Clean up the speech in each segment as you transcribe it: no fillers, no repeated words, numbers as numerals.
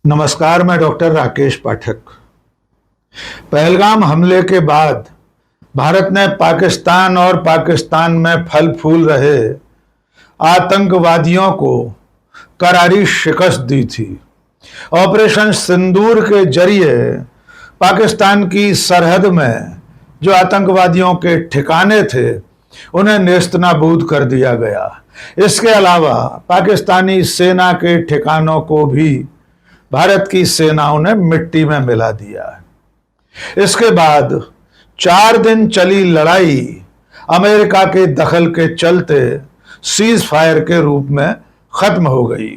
नमस्कार, मैं डॉक्टर राकेश पाठक। पहलगाम हमले के बाद भारत ने पाकिस्तान और पाकिस्तान में फल फूल रहे आतंकवादियों को करारी शिकस्त दी थी। ऑपरेशन सिंदूर के जरिए पाकिस्तान की सरहद में जो आतंकवादियों के ठिकाने थे उन्हें नेस्तनाबूद कर दिया गया। इसके अलावा पाकिस्तानी सेना के ठिकानों को भी भारत की सेनाओं ने मिट्टी में मिला दिया। इसके बाद 4 दिन चली लड़ाई अमेरिका के दखल के चलते सीज फायर के रूप में खत्म हो गई।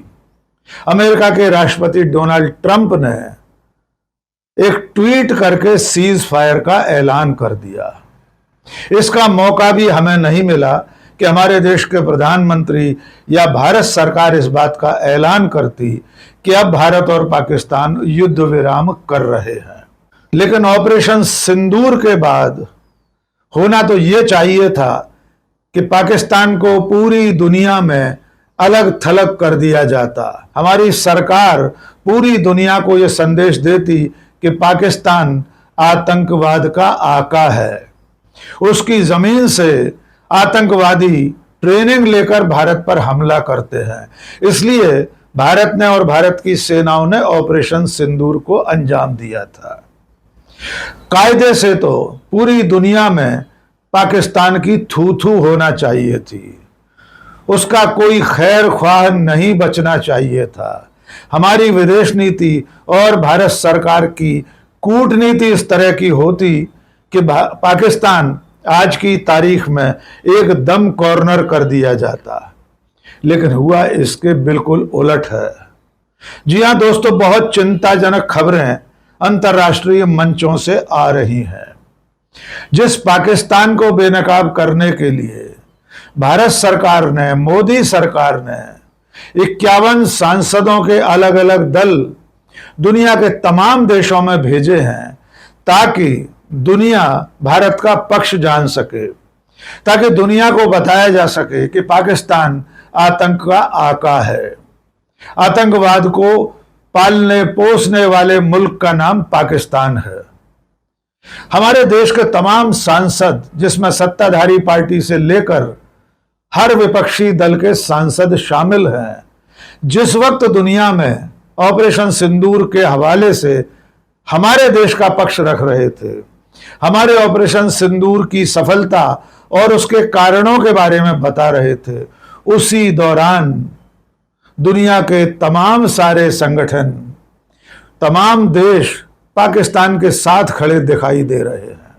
अमेरिका के राष्ट्रपति डोनाल्ड ट्रंप ने एक ट्वीट करके सीज फायर का ऐलान कर दिया। इसका मौका भी हमें नहीं मिला कि हमारे देश के प्रधानमंत्री या भारत सरकार इस बात का ऐलान करती कि अब भारत और पाकिस्तान युद्ध विराम कर रहे हैं। लेकिन ऑपरेशन सिंदूर के बाद होना तो ये चाहिए था कि पाकिस्तान को पूरी दुनिया में अलग थलग कर दिया जाता। हमारी सरकार पूरी दुनिया को यह संदेश देती कि पाकिस्तान आतंकवाद का आका है, उसकी जमीन से आतंकवादी ट्रेनिंग लेकर भारत पर हमला करते हैं। इसलिए भारत ने और भारत की सेनाओं ने ऑपरेशन सिंदूर को अंजाम दिया था। कायदे से तो पूरी दुनिया में पाकिस्तान की थू थू होना चाहिए थी, उसका कोई खैर ख्वाह नहीं बचना चाहिए था। हमारी विदेश नीति और भारत सरकार की कूटनीति इस तरह की होती कि पाकिस्तान आज की तारीख में एकदम कॉर्नर कर दिया जाता। लेकिन हुआ इसके बिल्कुल उलट है। जी हां दोस्तों, बहुत चिंताजनक खबरें अंतर्राष्ट्रीय मंचों से आ रही हैं। जिस पाकिस्तान को बेनकाब करने के लिए भारत सरकार ने, मोदी सरकार ने 51 सांसदों के अलग अलग दल दुनिया के तमाम देशों में भेजे हैं ताकि दुनिया भारत का पक्ष जान सके, ताकि दुनिया को बताया जा सके कि पाकिस्तान आतंक का आका है। आतंकवाद को पालने पोसने वाले मुल्क का नाम पाकिस्तान है। हमारे देश के तमाम सांसद, जिसमें सत्ताधारी पार्टी से लेकर हर विपक्षी दल के सांसद शामिल हैं, जिस वक्त दुनिया में ऑपरेशन सिंदूर के हवाले से हमारे देश का पक्ष रख रहे थे, हमारे ऑपरेशन सिंदूर की सफलता और उसके कारणों के बारे में बता रहे थे, उसी दौरान दुनिया के तमाम सारे संगठन, तमाम देश पाकिस्तान के साथ खड़े दिखाई दे रहे हैं।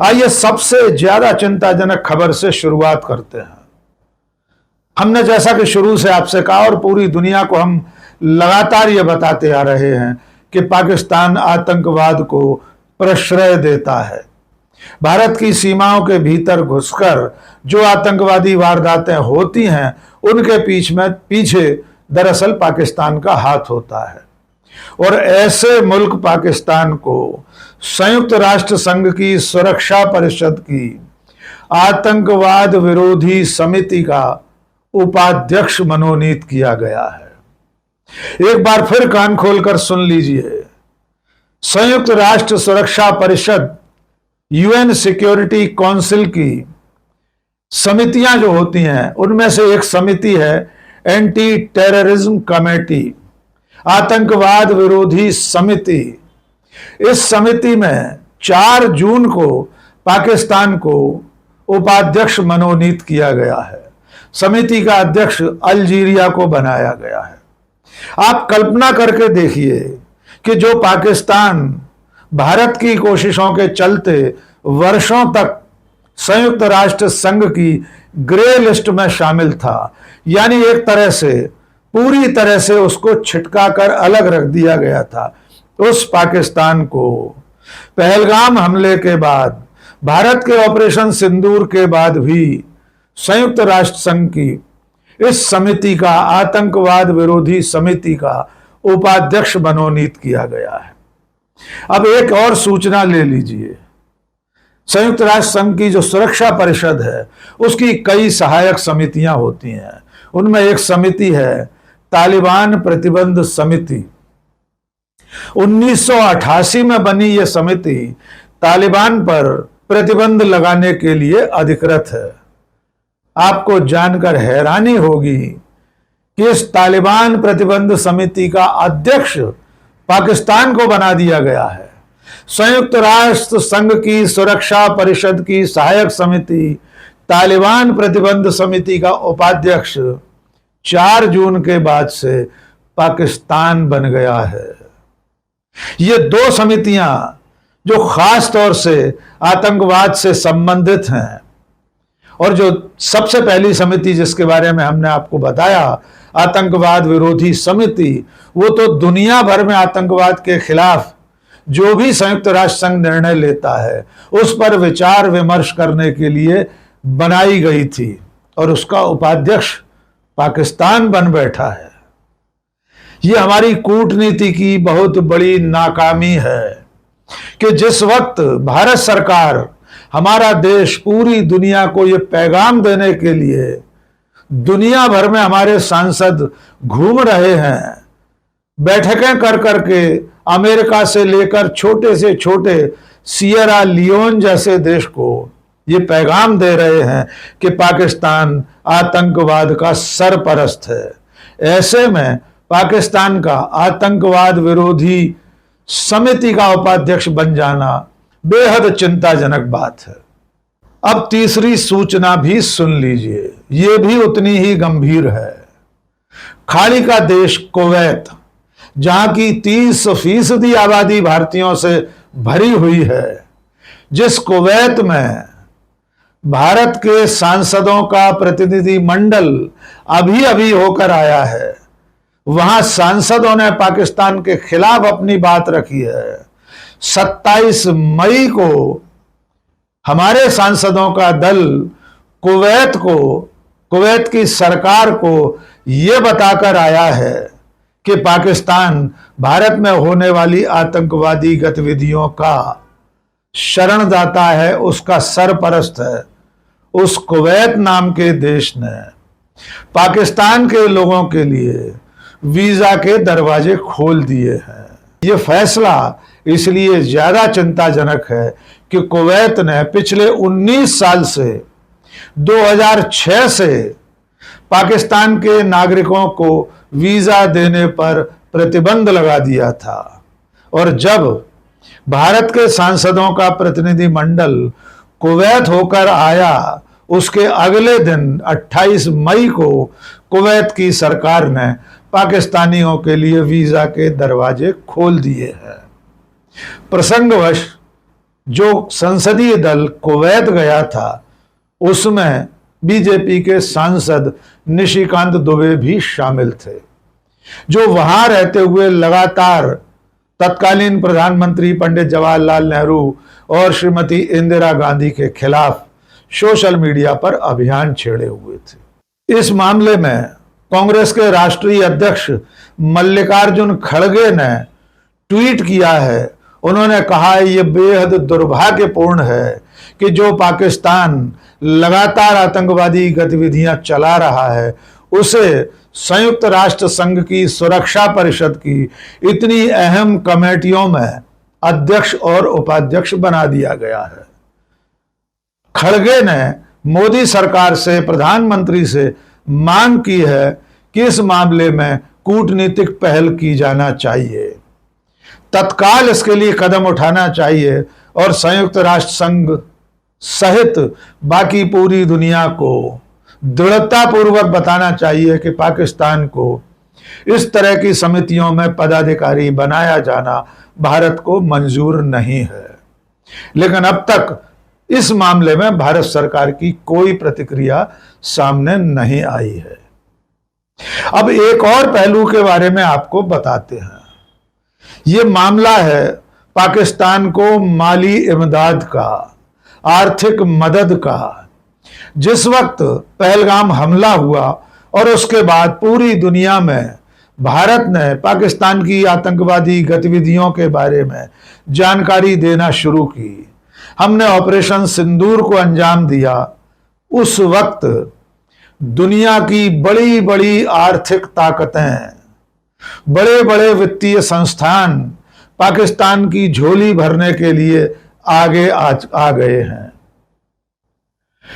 आइए सबसे ज्यादा चिंताजनक खबर से शुरुआत करते हैं। हमने जैसा कि शुरू से आपसे कहा और पूरी दुनिया को हम लगातार ये बताते आ रहे हैं कि पाकिस्तान आतंकवाद को प्रश्रय देता है। भारत की सीमाओं के भीतर घुसकर जो आतंकवादी वारदातें होती हैं उनके पीछे दरअसल पाकिस्तान का हाथ होता है। और ऐसे मुल्क पाकिस्तान को संयुक्त राष्ट्र संघ की सुरक्षा परिषद की आतंकवाद विरोधी समिति का उपाध्यक्ष मनोनीत किया गया है। एक बार फिर कान खोलकर सुन लीजिए, संयुक्त राष्ट्र सुरक्षा परिषद यूएन सिक्योरिटी काउंसिल की समितियां जो होती हैं उनमें से एक समिति है एंटी टेररिज्म कमेटी, आतंकवाद विरोधी समिति। इस समिति में 4 जून को पाकिस्तान को उपाध्यक्ष मनोनीत किया गया है। समिति का अध्यक्ष अल्जीरिया को बनाया गया है। आप कल्पना करके देखिए कि जो पाकिस्तान भारत की कोशिशों के चलते वर्षों तक संयुक्त राष्ट्र संघ की ग्रे लिस्ट में शामिल था, यानी एक तरह से पूरी तरह से उसको छिटका कर अलग रख दिया गया था, उस पाकिस्तान को पहलगाम हमले के बाद, भारत के ऑपरेशन सिंदूर के बाद भी संयुक्त राष्ट्र संघ की इस समिति का, आतंकवाद विरोधी समिति का उपाध्यक्ष मनोनीत किया गया है। अब एक और सूचना ले लीजिए, संयुक्त राष्ट्र संघ की जो सुरक्षा परिषद है उसकी कई सहायक समितियां होती हैं। उनमें एक समिति है तालिबान प्रतिबंध समिति। 1988 में बनी यह समिति तालिबान पर प्रतिबंध लगाने के लिए अधिकृत है। आपको जानकर हैरानी होगी कि इस तालिबान प्रतिबंध समिति का अध्यक्ष पाकिस्तान को बना दिया गया है। संयुक्त राष्ट्र संघ की सुरक्षा परिषद की सहायक समिति तालिबान प्रतिबंध समिति का उपाध्यक्ष 4 जून के बाद से पाकिस्तान बन गया है। ये 2 समितियां जो खास तौर से आतंकवाद से संबंधित हैं, और जो सबसे पहली समिति जिसके बारे में हमने आपको बताया, आतंकवाद विरोधी समिति, वो तो दुनिया भर में आतंकवाद के खिलाफ जो भी संयुक्त राष्ट्र संघ निर्णय लेता है उस पर विचार विमर्श करने के लिए बनाई गई थी, और उसका उपाध्यक्ष पाकिस्तान बन बैठा है। ये हमारी कूटनीति की बहुत बड़ी नाकामी है कि जिस वक्त भारत सरकार, हमारा देश पूरी दुनिया को ये पैगाम देने के लिए दुनिया भर में हमारे सांसद घूम रहे हैं, बैठकें कर करके अमेरिका से लेकर छोटे से छोटे सियरा लियोन जैसे देश को ये पैगाम दे रहे हैं कि पाकिस्तान आतंकवाद का सरपरस्त है। ऐसे में पाकिस्तान का आतंकवाद विरोधी समिति का उपाध्यक्ष बन जाना बेहद चिंताजनक बात है। अब तीसरी सूचना भी सुन लीजिए, ये भी उतनी ही गंभीर है। खाड़ी का देश कुवैत, जहां की 30% आबादी भारतीयों से भरी हुई है, जिस कुवैत में भारत के सांसदों का प्रतिनिधि मंडल अभी अभी होकर आया है, वहां सांसदों ने पाकिस्तान के खिलाफ अपनी बात रखी है। 27 मई को हमारे सांसदों का दल कुवैत की सरकार को यह बताकर आया है कि पाकिस्तान भारत में होने वाली आतंकवादी गतिविधियों का शरणदाता है, उसका सरपरस्त है। उस कुवैत नाम के देश ने पाकिस्तान के लोगों के लिए वीजा के दरवाजे खोल दिए हैं। यह फैसला इसलिए ज्यादा चिंताजनक है कि कुवैत ने पिछले 19 साल से 2006 से पाकिस्तान के नागरिकों को वीजा देने पर प्रतिबंध लगा दिया था, और जब भारत के सांसदों का प्रतिनिधि मंडल कुवैत होकर आया, उसके अगले दिन 28 मई को कुवैत की सरकार ने पाकिस्तानियों के लिए वीजा के दरवाजे खोल दिए हैं। प्रसंगवश जो संसदीय दल कुवैत गया था, उसमें बीजेपी के सांसद निशिकांत दुबे भी शामिल थे, जो वहां रहते हुए लगातार तत्कालीन प्रधानमंत्री पंडित जवाहरलाल नेहरू और श्रीमती इंदिरा गांधी के खिलाफ सोशल मीडिया पर अभियान छेड़े हुए थे। इस मामले में कांग्रेस के राष्ट्रीय अध्यक्ष मल्लिकार्जुन खड़गे ने ट्वीट किया है। उन्होंने कहा है, यह बेहद दुर्भाग्यपूर्ण है कि जो पाकिस्तान लगातार आतंकवादी गतिविधियां चला रहा है, उसे संयुक्त राष्ट्र संघ की सुरक्षा परिषद की इतनी अहम कमेटियों में अध्यक्ष और उपाध्यक्ष बना दिया गया है। खड़गे ने मोदी सरकार से, प्रधानमंत्री से मांग की है कि इस मामले में कूटनीतिक पहल की जाना चाहिए, तत्काल इसके लिए कदम उठाना चाहिए, और संयुक्त राष्ट्र संघ सहित बाकी पूरी दुनिया को दृढ़तापूर्वक बताना चाहिए कि पाकिस्तान को इस तरह की समितियों में पदाधिकारी बनाया जाना भारत को मंजूर नहीं है। लेकिन अब तक इस मामले में भारत सरकार की कोई प्रतिक्रिया सामने नहीं आई है। अब एक और पहलू के बारे में आपको बताते हैं। यह मामला है पाकिस्तान को माली इमदाद का, आर्थिक मदद का। जिस वक्त पहलगाम हमला हुआ और उसके बाद पूरी दुनिया में भारत ने पाकिस्तान की आतंकवादी गतिविधियों के बारे में जानकारी देना शुरू की, हमने ऑपरेशन सिंदूर को अंजाम दिया, उस वक्त दुनिया की बड़ी बड़ी आर्थिक ताकतें, बड़े बड़े वित्तीय संस्थान पाकिस्तान की झोली भरने के लिए आगे आ गए हैं।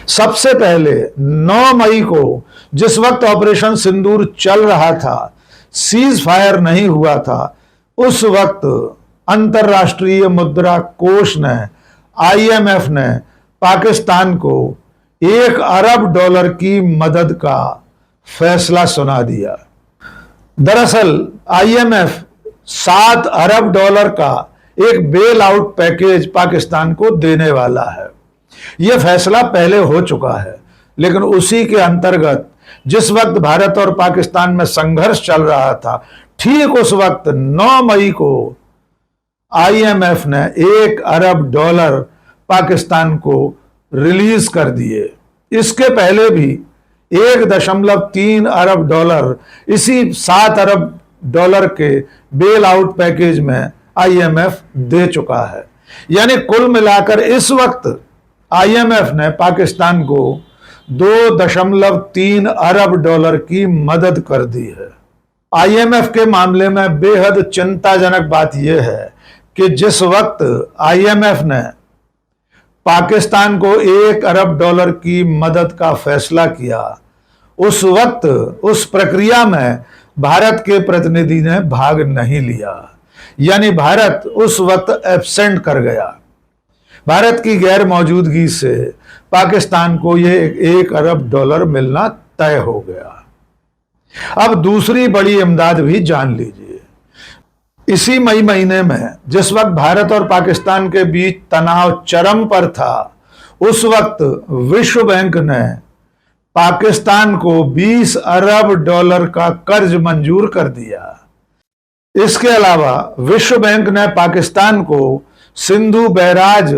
सबसे पहले 9 मई को जिस वक्त ऑपरेशन सिंदूर चल रहा था, सीज फायर नहीं हुआ था, उस वक्त अंतर्राष्ट्रीय मुद्रा कोष ने, IMF ने पाकिस्तान को $1 अरब की मदद का फैसला सुना दिया। दरअसल IMF $7 अरब का एक बेल आउट पैकेज पाकिस्तान को देने वाला है। यह फैसला पहले हो चुका है, लेकिन उसी के अंतर्गत जिस वक्त भारत और पाकिस्तान में संघर्ष चल रहा था, ठीक उस वक्त 9 मई को IMF ने $1 अरब पाकिस्तान को रिलीज कर दिए। इसके पहले भी $1.3 अरब इसी $7 अरब के बेल आउट पैकेज में IMF दे चुका है। यानी कुल मिलाकर इस वक्त IMF ने पाकिस्तान को $2.3 अरब की मदद कर दी है। IMF के मामले में बेहद चिंताजनक बात यह है कि जिस वक्त IMF ने पाकिस्तान को $1 अरब की मदद का फैसला किया, उस वक्त उस प्रक्रिया में भारत के प्रतिनिधि ने भाग नहीं लिया, यानी भारत उस वक्त एब्सेंट कर गया। भारत की गैर मौजूदगी से पाकिस्तान को यह $1 अरब मिलना तय हो गया। अब दूसरी बड़ी इमदाद भी जान लीजिए। इसी मई महीने में जिस वक्त भारत और पाकिस्तान के बीच तनाव चरम पर था, उस वक्त विश्व बैंक ने पाकिस्तान को $20 अरब का कर्ज मंजूर कर दिया। इसके अलावा विश्व बैंक ने पाकिस्तान को सिंधु बैराज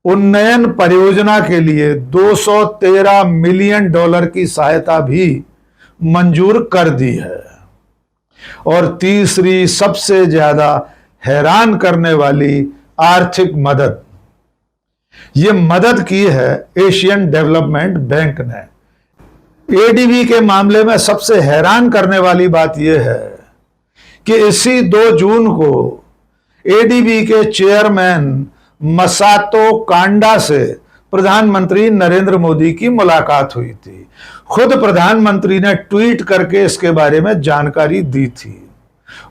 उन्नयन परियोजना के लिए $213 मिलियन की सहायता भी मंजूर कर दी है। और तीसरी सबसे ज्यादा हैरान करने वाली आर्थिक मदद, ये मदद की है एशियन डेवलपमेंट बैंक ने। ADB के मामले में सबसे हैरान करने वाली बात यह है कि इसी 2 जून को ADB के चेयरमैन मसातो कांडा से प्रधानमंत्री नरेंद्र मोदी की मुलाकात हुई थी। खुद प्रधानमंत्री ने ट्वीट करके इसके बारे में जानकारी दी थी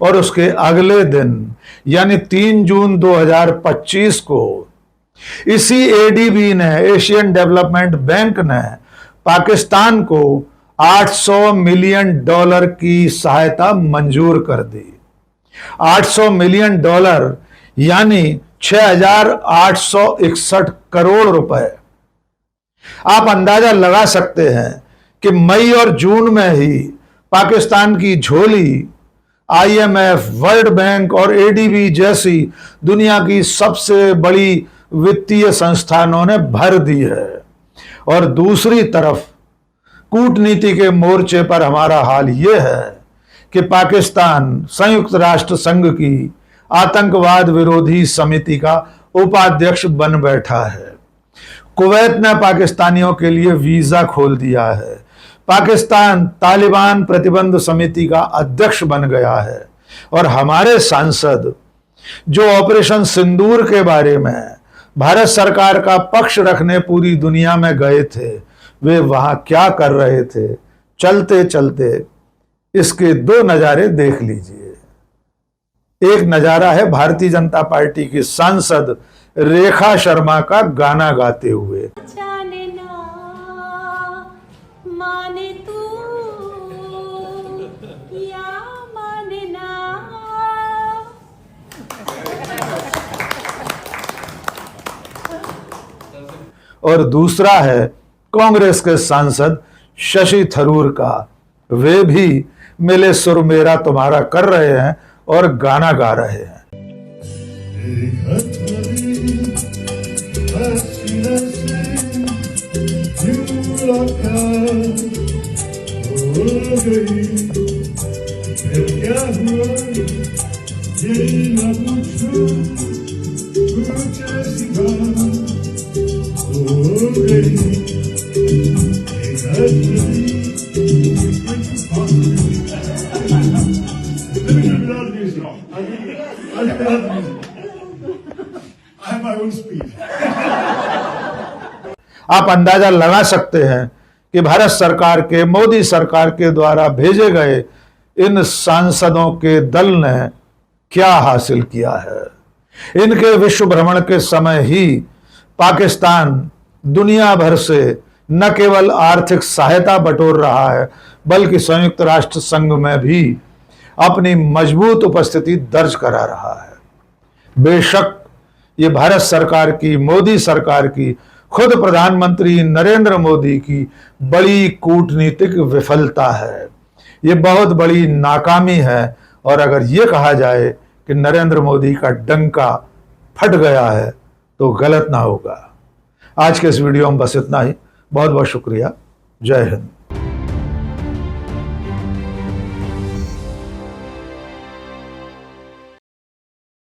और उसके अगले दिन यानी 3 जून 2025 को इसी ADB ने, एशियन डेवलपमेंट बैंक ने पाकिस्तान को $800 मिलियन की सहायता मंजूर कर दी। $800 मिलियन यानी 6,861 करोड़ रुपए। आप अंदाजा लगा सकते हैं कि मई और जून में ही पाकिस्तान की झोली IMF, वर्ल्ड बैंक और ADB जैसी दुनिया की सबसे बड़ी वित्तीय संस्थानों ने भर दी है। और दूसरी तरफ कूटनीति के मोर्चे पर हमारा हाल यह है कि पाकिस्तान संयुक्त राष्ट्र संघ की आतंकवाद विरोधी समिति का उपाध्यक्ष बन बैठा है। कुवैत ने पाकिस्तानियों के लिए वीजा खोल दिया है। पाकिस्तान तालिबान प्रतिबंध समिति का अध्यक्ष बन गया है। और हमारे सांसद जो ऑपरेशन सिंदूर के बारे में भारत सरकार का पक्ष रखने पूरी दुनिया में गए थे, वे वहां क्या कर रहे थे, चलते चलते इसके 2 नजारे देख लीजिए। एक नजारा है भारतीय जनता पार्टी की सांसद रेखा शर्मा का गाना गाते हुए। माने तू या माने ना। और दूसरा है कांग्रेस के सांसद शशि थरूर का। वे भी मिले सुर मेरा तुम्हारा कर रहे हैं और गाना गा रहे हैं। I have my own speed. आप अंदाजा लगा सकते हैं कि भारत सरकार के, मोदी सरकार के द्वारा भेजे गए इन सांसदों के दल ने क्या हासिल किया है। इनके विश्व भ्रमण के समय ही पाकिस्तान दुनिया भर से न केवल आर्थिक सहायता बटोर रहा है, बल्कि संयुक्त राष्ट्र संघ में भी अपनी मजबूत उपस्थिति दर्ज करा रहा है। बेशक ये भारत सरकार की, मोदी सरकार की, खुद प्रधानमंत्री नरेंद्र मोदी की बड़ी कूटनीतिक विफलता है, ये बहुत बड़ी नाकामी है। और अगर ये कहा जाए कि नरेंद्र मोदी का डंका फट गया है तो गलत ना होगा। आज के इस वीडियो में बस इतना ही। बहुत बहुत शुक्रिया। जय हिंद।